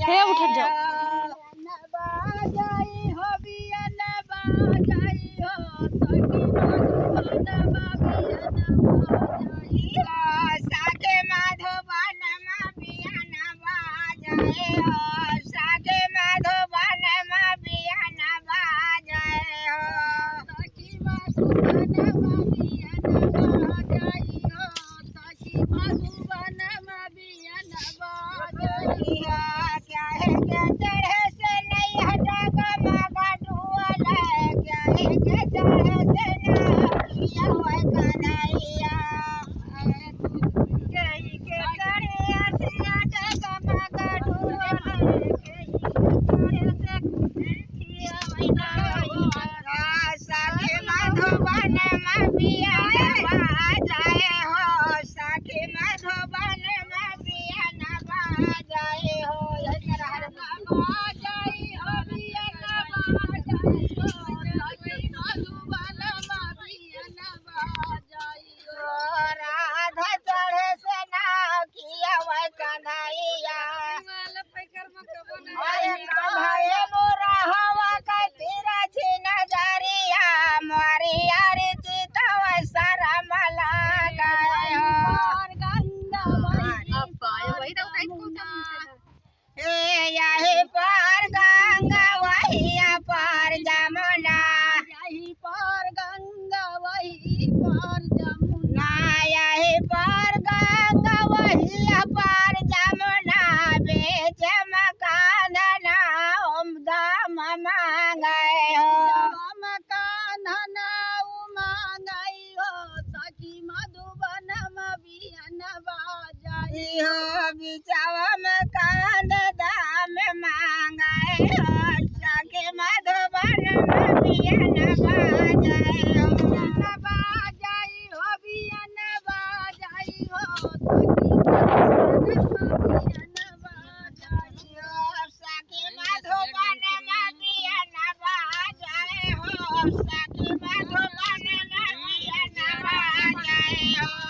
हे उठ जाओ बिचावा में कांद दाम मांगाए हो सके मधुबन में बियन बाजाए हो बियन बाजाई हो सके मधुबन में बियन बाजाए हो सके मधुबन में बियन बाजाए हो